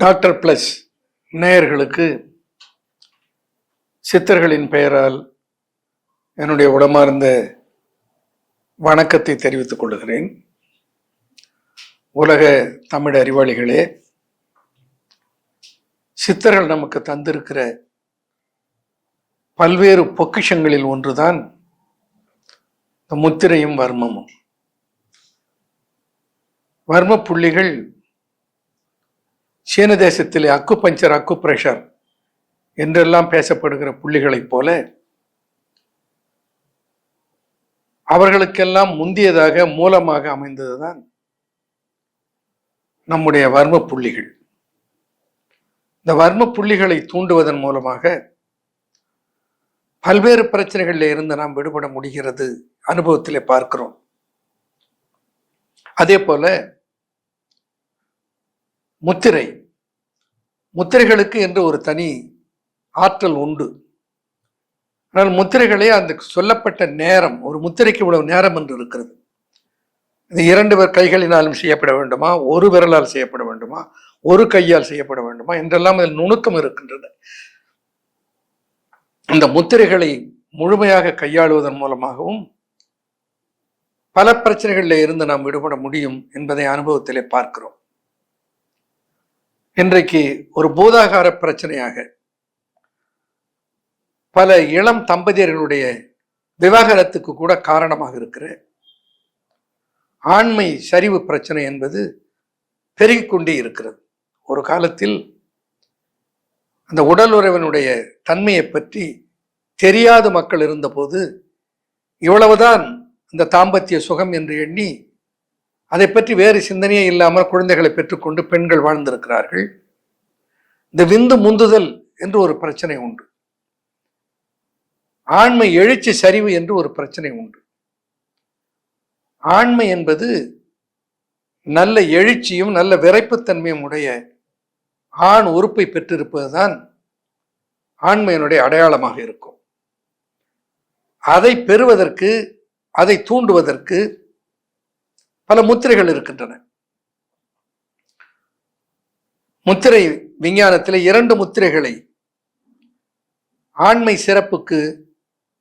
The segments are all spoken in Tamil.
டாக்டர் பிளஸ் நேயர்களுக்கு சித்தர்களின் பெயரால் என்னுடைய உடமார்ந்த வணக்கத்தை தெரிவித்துக் கொள்கிறேன். உலக தமிழ் அறிவாளிகளே, சித்தர்கள் நமக்கு தந்திருக்கிற பல்வேறு பொக்கிஷங்களில் ஒன்றுதான் முத்திரையும் வர்மமும். வர்ம புள்ளிகள் சீன தேசத்திலே அக்குபஞ்சர், அக்குப்ரெஷர் என்றெல்லாம் பேசப்படுகிற புள்ளிகளைப் போல அவர்களுக்கெல்லாம் முந்தியதாக மூலமாக அமைந்ததுதான் நம்முடைய வர்ம புள்ளிகள். இந்த வர்ம புள்ளிகளை தூண்டுவதன் மூலமாக பல்வேறு பிரச்சனைகளில் இருந்து நாம் விடுபட முடிகிறது, அனுபவத்திலே பார்க்கிறோம். அதே போல முத்திரைகளுக்கு என்று ஒரு தனி ஆற்றல் உண்டு. ஆனால் முத்திரைகளே அந்த சொல்லப்பட்ட நேரம், ஒரு முத்திரைக்கு இவ்வளவு நேரம் என்று இருக்கிறது. இது 2 கைகளினாலும் செய்யப்பட வேண்டுமா, ஒரு விரலால் செய்யப்பட வேண்டுமா, ஒரு கையால் செய்யப்பட வேண்டுமா என்றெல்லாம் அதில் நுணுக்கம் இருக்கின்றன. இந்த முத்திரைகளை முழுமையாக கையாளுவதன் மூலமாகவும் பல பிரச்சனைகளில் இருந்து நாம் விடுபட முடியும் என்பதை அனுபவத்திலே பார்க்கிறோம். இன்றைக்கு ஒரு பூதாகார பிரச்சனையாக பல இளம் தம்பதியர்களுடைய விவாகரத்துக்கு கூட காரணமாக இருக்கிற ஆண்மை சரிவு பிரச்சனை என்பது பெருகிக்கொண்டே இருக்கிறது. ஒரு காலத்தில் அந்த உடல் உறவினுடைய தன்மையை பற்றி தெரியாத மக்கள் இருந்தபோது இவ்வளவுதான் இந்த தாம்பத்திய சுகம் என்று எண்ணி அதை பற்றி வேறு சிந்தனையே இல்லாமல் குழந்தைகளை பெற்றுக்கொண்டு பெண்கள் வாழ்ந்திருக்கிறார்கள். இந்த விந்து முந்துதல் என்று ஒரு பிரச்சனை உண்டு. ஆண்மை எழுச்சி சரிவு என்று ஒரு பிரச்சனை உண்டு. ஆண்மை என்பது நல்ல எழுச்சியும் நல்ல விரைப்புத்தன்மையும் உடைய ஆண் உறுப்பை பெற்றிருப்பதுதான் ஆண்மையினுடைய அடையாளமாக இருக்கும். அதை பெறுவதற்கு, அதை தூண்டுவதற்கு பல முத்திரைகள் இருக்கின்றன. முத்திரை விஞ்ஞானத்தில் 2 முத்திரைகளை ஆண்மை சிறப்புக்கு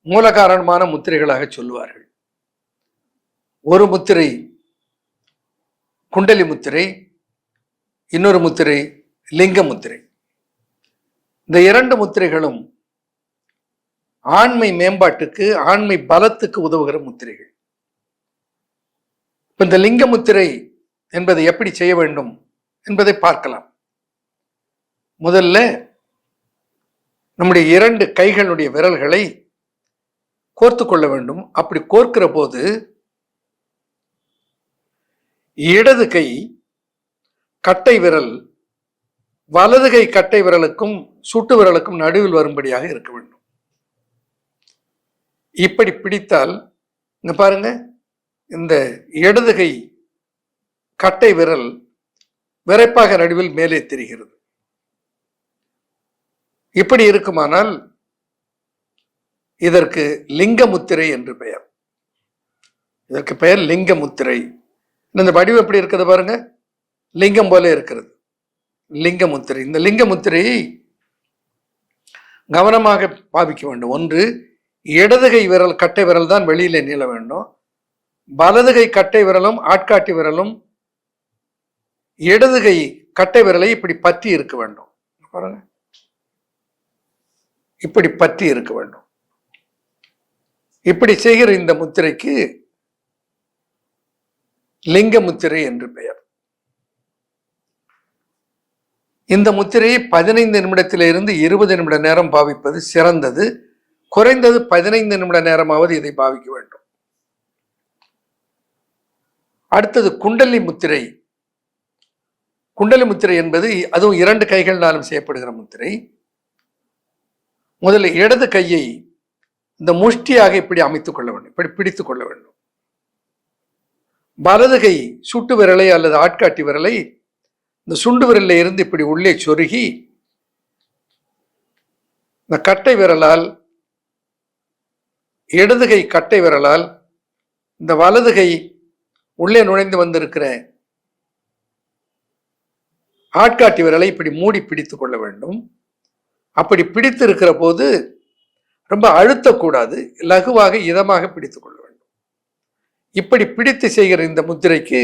மூலகாரணமான முத்திரைகளாக சொல்லுவார்கள். ஒரு முத்திரை குண்டலி முத்திரை, இன்னொரு முத்திரை லிங்க முத்திரை. இந்த 2 முத்திரைகளும் ஆண்மை மேம்பாட்டுக்கு, ஆண்மை பலத்துக்கு உதவுகிற முத்திரைகள். இந்த லிங்க முத்திரை என்பதை எப்படி செய்ய வேண்டும் என்பதை பார்க்கலாம். முதல்ல நம்முடைய 2 கைகளுடைய விரல்களை கோர்த்து கொள்ள வேண்டும். அப்படி கோர்க்கிற போது இடது கை கட்டை விரல் வலது கை கட்டை விரலுக்கும் சுட்டு விரலுக்கும் நடுவில் வரும்படியாக இருக்க வேண்டும். இப்படி பிடித்தால் இங்க பாருங்க, இந்த இடது கை கட்டை விரல் விரைப்பாக நடுவில் மேலே தெரிகிறது. இப்படி இருக்குமானால் இதற்கு லிங்க முத்திரை என்று பெயர். இதற்கு பெயர் லிங்க முத்திரை. இந்த வடிவம் எப்படி இருக்கிறது பாருங்க, லிங்கம் போல இருக்கிறது, லிங்க முத்திரை. இந்த லிங்க முத்திரையை கவனமாக பாவிக்க வேண்டும். ஒன்று, இடது கை விரல் கட்டை விரல் தான் வெளியில நீள வேண்டும். வலது கை கட்டை விரலும் ஆட்காட்டி விரலும் இடது கை கட்டை விரலை இப்படி பற்றி இருக்க வேண்டும். பாருங்க, இப்படி பற்றி இருக்க வேண்டும். இப்படி செய்கிற இந்த முத்திரைக்கு லிங்க முத்திரை என்று பெயர். இந்த முத்திரையை 15 நிமிடத்திலிருந்து 20 நிமிட நேரம் பாவிப்பது சிறந்தது. குறைந்தது 15 நிமிட நேரமாவது இதை பாவிக்க வேண்டும். அடுத்தது குண்டலி முத்திரை. குண்டலி முத்திரை என்பது அதுவும் 2 கைகளாலும் செய்யப்படுகிற முத்திரை. முதல்ல இடது கையை இந்த முஷ்டியாக இப்படி அமைத்துக் கொள்ள வேண்டும், இப்படி பிடித்துக் கொள்ள வேண்டும். வலது கை சுட்டு விரலை அல்லது ஆட்காட்டி விரலை இந்த சுண்டு விரலில் இருந்து இப்படி உள்ளே சொருகி இந்த கட்டை விரலால், இடது கை கட்டை விரலால் இந்த வலது கை உள்ளே நுழைந்து வந்திருக்கிற ஆட்காட்டி விரலை இப்படி மூடி பிடித்து கொள்ள வேண்டும். அப்படி பிடித்து இருக்கிற போது ரொம்ப அழுத்தக்கூடாது, லகுவாக இதமாக பிடித்துக் கொள்ள வேண்டும். இப்படி பிடித்து செய்கிற இந்த முத்திரைக்கு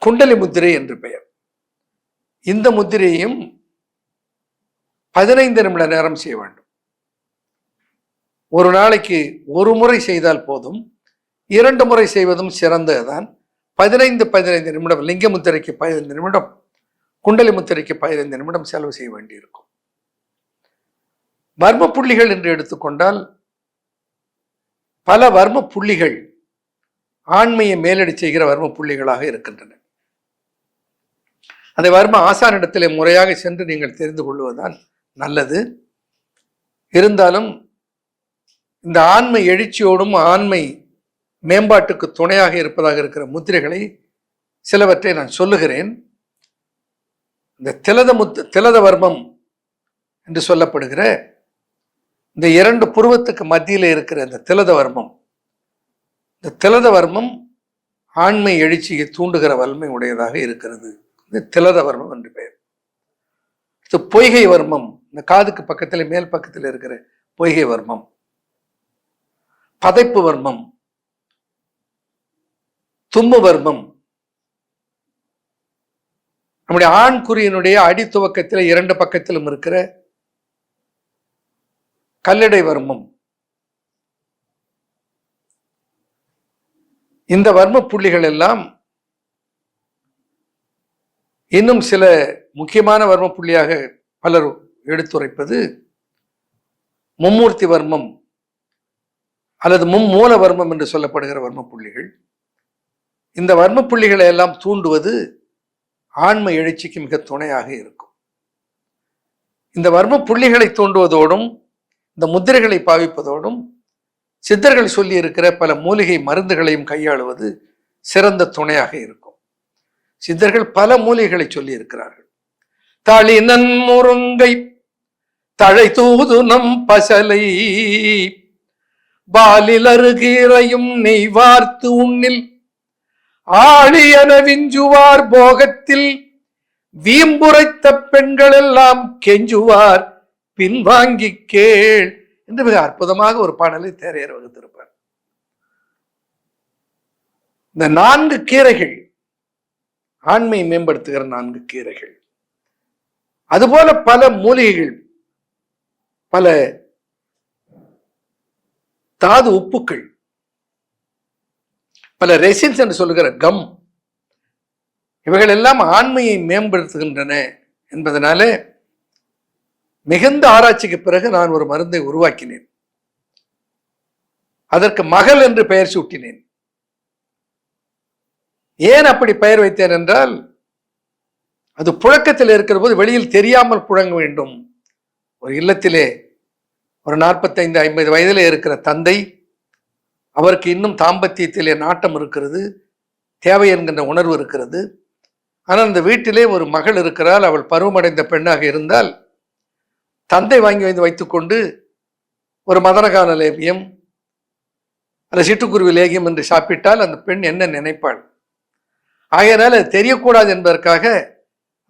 குண்டலி முத்திரை என்று பெயர். இந்த முத்திரையும் 15 நிமிட நேரம் செய்ய வேண்டும். ஒரு நாளைக்கு ஒரு முறை செய்தால் போதும், 2 முறை செய்வதும் சிறந்ததுதான். 15 நிமிடம் லிங்க முத்திரைக்கு 15 நிமிடம், குண்டலி முத்திரைக்கு 15 நிமிடம் செலவு செய்ய வேண்டியிருக்கும். வர்ம புள்ளிகள் என்று எடுத்துக்கொண்டால் பல வர்ம புள்ளிகள் ஆண்மையை மேலடி செய்கிற வர்ம புள்ளிகளாக இருக்கின்றன. அந்த வர்ம ஆசானிடத்திலே முறையாக சென்று நீங்கள் தெரிந்து கொள்வதுதான் நல்லது. இருந்தாலும் இந்த ஆண்மை எழுச்சியோடும் ஆண்மை மேம்பாட்டுக்கு துணையாக இருப்பதாக இருக்கிற முத்திரைகளை சிலவற்றை நான் சொல்லுகிறேன். இந்த திலத வர்மம் என்று சொல்லப்படுகிற இந்த 2 புருவத்துக்கு மத்தியில் இருக்கிற இந்த திலத வர்மம், இந்த திலத வர்மம் ஆண்மை எழுச்சியை தூண்டுகிற வலிமை உடையதாக இருக்கிறது. இது திலத வர்மம் என்று பெயர். இது பொய்கை வர்மம், இந்த காதுக்கு பக்கத்தில் மேல் பக்கத்தில் இருக்கிற பொய்கை வர்மம். பதைப்பு வர்மம், தும்பு வர்மம். நம்முடைய ஆண் குறியினுடைய அடி துவக்கத்தில் 2 பக்கத்திலும் இருக்கிற கல்லடை வர்மம். இந்த வர்ம புள்ளிகள் எல்லாம் இன்னும் சில முக்கியமான வர்ம புள்ளியாக பலர் எடுத்துரைப்பது மும்மூர்த்தி வர்மம் அல்லது மும்மூல வர்மம் என்று சொல்லப்படுகிற வர்ம புள்ளிகள். இந்த வர்ம புள்ளிகளை எல்லாம் தூண்டுவது ஆண்மை எழுச்சிக்கு மிக துணையாக இருக்கும். இந்த வர்ம புள்ளிகளை தூண்டுவதோடும் இந்த முத்திரைகளை பாவிப்பதோடும் சித்தர்கள் சொல்லி இருக்கிற பல மூலிகை மருந்துகளையும் கையாளுவது சிறந்த துணையாக இருக்கும். சித்தர்கள் பல மூலிகைகளை சொல்லி இருக்கிறார்கள். தளிநன் முருங்கை, தழை தூதுனம் பசலை, பாலில் அருகீரையும் நெய் வார்த்து உண்ணில், ஆழியன விஞ்சுவார் போகத்தில், வீம்புரைத்த பெண்கள் எல்லாம் கெஞ்சுவார் பின்வாங்கி கேள் என்று மிக அற்புதமாக ஒரு பாடலை தேரையர் வகுத்திருப்பார். இந்த 4 கீரைகள் ஆண்மையை மேம்படுத்துகிற 4 கீரைகள், அதுபோல பல மூலிகைகள், பல தாது உப்புக்கள், பல ரெசின்ஸ் என்று சொல்லுகிற கம், இவைகள் எல்லாம் ஆண்மையை மேம்படுத்துகின்றன என்பதனால மிகுந்த ஆராய்ச்சிக்கு பிறகு நான் ஒரு மருந்தை உருவாக்கினேன். அதற்கு மகள் என்று பெயர் சூட்டினேன். ஏன் அப்படி பெயர் வைத்தேன் என்றால், அது புழக்கத்தில் இருக்கிற போது வெளியில் தெரியாமல் புழங்க வேண்டும். ஒரு இல்லத்திலே ஒரு 45-50 வயதிலே இருக்கிற தந்தை, அவருக்கு இன்னும் தாம்பத்தியத்திலே நாட்டம் இருக்கிறது, தேவை என்கின்ற உணர்வு இருக்கிறது. ஆனால் அந்த வீட்டிலே ஒரு மகள் இருக்கிறாள். அவள் பருவமடைந்த பெண்ணாக இருந்தால் தந்தை வாங்கி வந்து வைத்துக்கொண்டு ஒரு மதனகான லேகியம் அல்ல சிட்டுக்குருவி லேகியம் என்று சாப்பிட்டால் அந்த பெண் என்ன நினைப்பாள்? ஆகையினால் அது தெரியக்கூடாது என்பதற்காக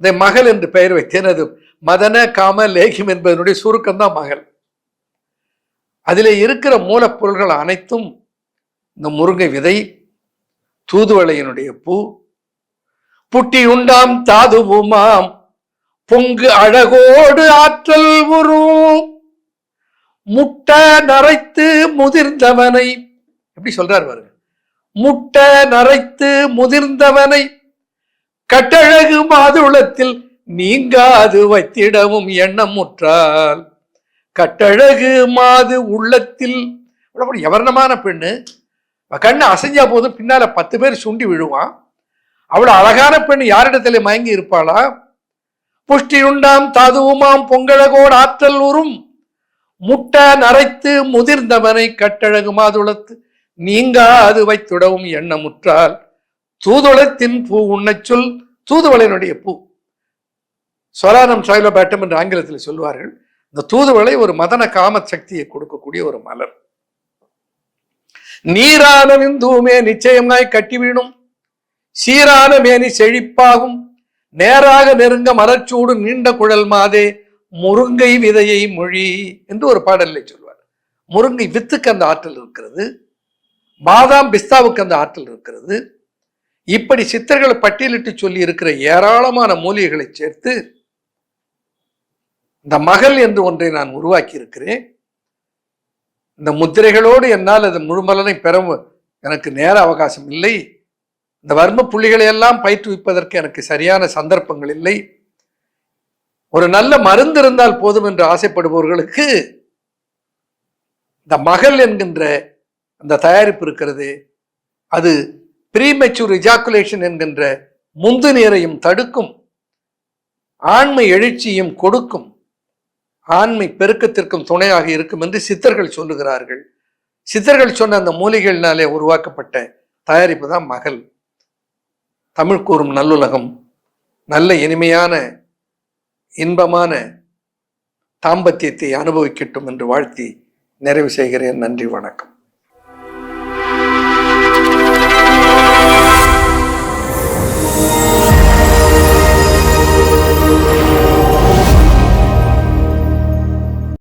அதை மகள் என்று பெயர் வைத்தேன். அது மதன காம லேகியம் என்பதனுடைய சுருக்கம்தான் மகள். அதிலே இருக்கிற மூலப்பொருள்கள் அனைத்தும் இந்த முருங்கை விதை, தூதுவளையினுடைய பூ, புட்டி உண்டாம் தாதுவுமாம் பொங்கு அழகோடு ஆற்றல் உறும், முட்ட நரைத்து முதிர்ந்தவனை, எப்படி சொல்றார் பாருங்க, முட்ட நரைத்து முதிர்ந்தவனை கட்டழகு மாதுளத்தில் நீங்காது வைத்திடவும் எண்ணம் முற்றால். கட்டழகு மாது உள்ளத்தில், எவர்ணமான பெண்ணு, கண்ணு அசைஞ்சா போதும் பின்னால 10 பேர் சுண்டி விழுவான். அவ்வளவு அழகான பெண் யாரிடத்திலே மயங்கி இருப்பாளா? புஷ்டியுண்டாம் தாதுவுமாம் பொங்கழகோடு ஆற்றல் உறும், முட்ட நரைத்து முதிர்ந்தவனை கட்டழகு மாதுளத்து நீங்காது வைத்துடவும் எண்ணமுற்றால். தூதுளத்தின் பூ உண்ணச் சொல். தூதுவளையினுடைய பூ, சொலானம் சைலோபேட்டம் என்று ஆங்கிலத்தில் சொல்வார்கள். இந்த தூதுவளை ஒரு மதன காம சக்தியை கொடுக்கக்கூடிய ஒரு மலர். நீரான விந்துமே நிச்சயமாய் கட்டி வீணும், சீரான மேனி செழிப்பாகும், நேராக நெருங்க மலர்ச்சூடு நீண்ட குழல் மாதே முருங்கை விதையை மொழி என்று ஒரு பாடலை சொல்வார். முருங்கை வித்துக்கு அந்த ஆற்றல் இருக்கிறது, பாதாம் பிஸ்தாவுக்கு அந்த ஆற்றல் இருக்கிறது. இப்படி சித்தர்களை பட்டியலிட்டு சொல்லி இருக்கிற ஏராளமான மூலிகைகளை சேர்த்து இந்த மகள் என்று ஒன்றை நான் உருவாக்கி இருக்கிறேன். இந்த முத்திரைகளோடு என்னால் அது முழுமலனை பெற எனக்கு நேர அவகாசம் இல்லை. இந்த வர்ம புள்ளிகளை எல்லாம் பயிற்றுவிப்பதற்கு எனக்கு சரியான சந்தர்ப்பங்கள் இல்லை. ஒரு நல்ல மருந்து இருந்தால் போதும் என்று ஆசைப்படுபவர்களுக்கு இந்த மகள் என்கின்ற அந்த தயாரிப்பு இருக்கிறது. அது ப்ரீமெச்சூர் இஜாக்குலேஷன் என்கின்ற முந்து நீரையும் தடுக்கும், ஆண்மை எழுச்சியும் கொடுக்கும், ஆண்மை பெருக்கத்திற்கும் துணையாக இருக்கும் என்று சித்தர்கள் சொல்லுகிறார்கள். சித்தர்கள் சொன்ன அந்த மூலிகைகளினாலே உருவாக்கப்பட்ட தயாரிப்பு தான் மகள். தமிழ் கூறும் நல்லுலகம் நல்ல இனிமையான இன்பமான தாம்பத்தியத்தை அனுபவிக்கட்டும் என்று வாழ்த்தி நிறைவு செய்கிறேன். நன்றி, வணக்கம்.